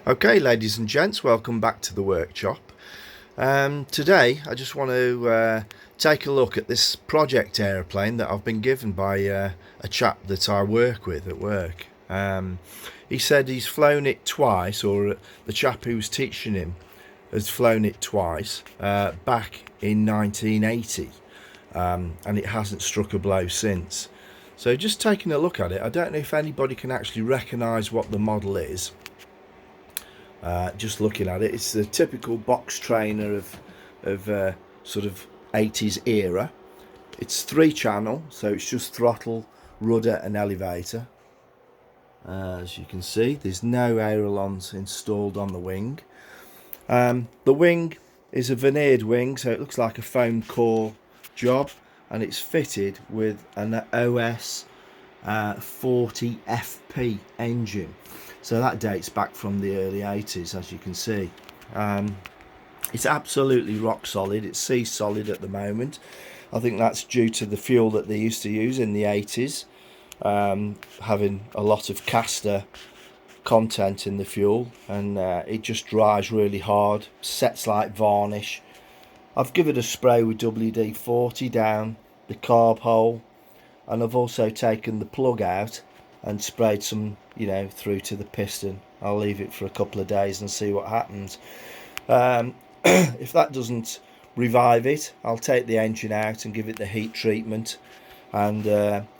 Okay, ladies and gents, welcome back to the workshop. Today I just want to take a look at this project aeroplane that I've been given by a chap that I work with at work. He said he's flown it twice, or the chap who's teaching him has flown it twice back in 1980, and it hasn't struck a blow since. So just taking a look at it, I don't know if anybody can actually recognise what the model is. Just looking at it, it's the typical box trainer of sort of 80s era. It's 3-channel, so it's just throttle, rudder and elevator. As you can see, there's no ailerons installed on the wing. The wing is a veneered wing, so it looks like a foam core job, and it's fitted with an OS 40 FP engine. So that dates back from the early 80s, as you can see. It's absolutely rock solid. It's sea solid at the moment. I think that's due to the fuel that they used to use in the 80s, having a lot of Castor content in the fuel, and it just dries really hard, sets like varnish. I've given it a spray with WD-40 down the carb hole, and I've also taken the plug out and sprayed some, through to the piston. I'll leave it for a couple of days and see what happens. If that doesn't revive it, I'll take the engine out and give it the heat treatment and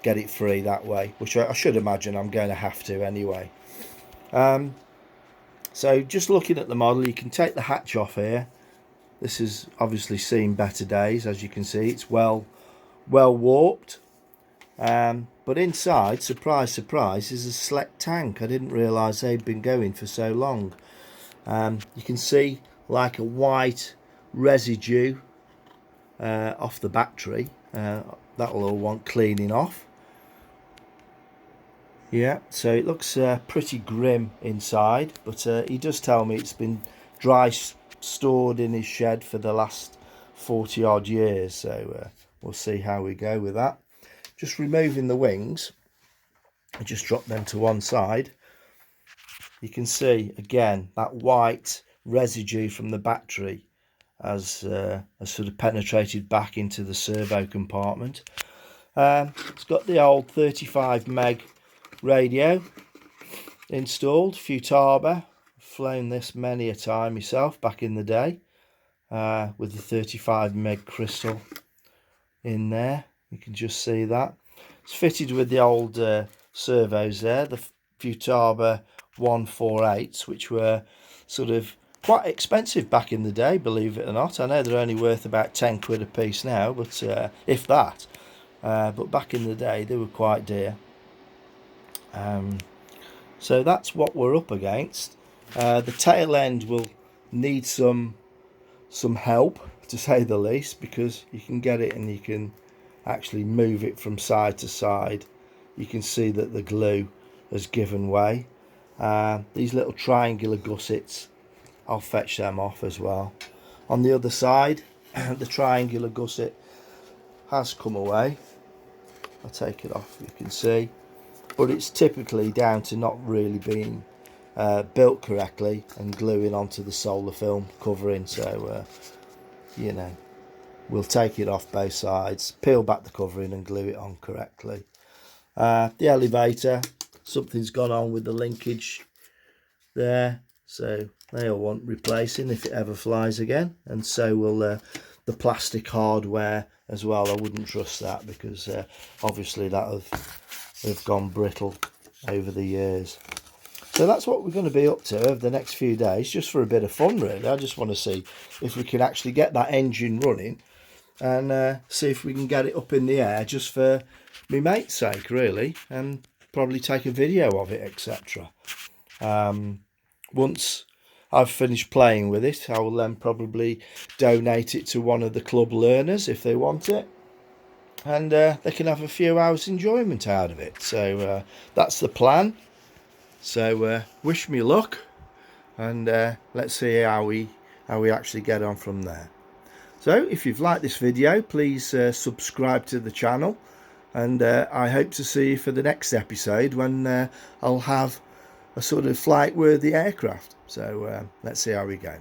get it free that way, which I should imagine I'm going to have to anyway. So just looking at the model, you can take the hatch off here. This has obviously seen better days. As you can see, it's well warped. But inside, surprise surprise, is a Select tank. I didn't realise they'd been going for so long. You can see like a white residue off the battery. That'll all want cleaning off. Yeah, so it looks pretty grim inside, but he does tell me it's been dry stored in his shed for the last 40 odd years, so we'll see how we go with that. Just removing the wings, I just drop them to one side. You can see again that white residue from the battery has sort of penetrated back into the servo compartment. It's got the old 35 meg radio installed, Futaba. I've flown this many a time myself back in the day, with the 35 meg crystal in there. You can just see that. It's fitted with the old servos there, the Futaba 148s, which were sort of quite expensive back in the day, believe it or not. I know they're only worth about 10 quid a piece now, but if that. But back in the day, they were quite dear. So that's what we're up against. The tail end will need some help, to say the least, because you can get it and you can actually move it from side to side. You can see that the glue has given way. These little triangular gussets, I'll fetch them off as well. On the other side, the triangular gusset has come away. I'll take it off, you can see, but it's typically down to not really being built correctly and gluing onto the solar film covering. So we'll take it off both sides, peel back the covering and glue it on correctly. The elevator, something's gone on with the linkage there, so they'll want replacing if it ever flies again, and so will the plastic hardware as well. I wouldn't trust that because obviously that have gone brittle over the years. So that's what we're going to be up to over the next few days, just for a bit of fun really. I just want to see if we can actually get that engine running and see if we can get it up in the air, just for my mate's sake really, and probably take a video of it, etc. Once I've finished playing with it, I will then probably donate it to one of the club learners if they want it, and they can have a few hours enjoyment out of it. So that's the plan. So wish me luck, and let's see how we actually get on from there. So if you've liked this video, please subscribe to the channel, and I hope to see you for the next episode when I'll have a sort of flight worthy aircraft. So let's see how we go.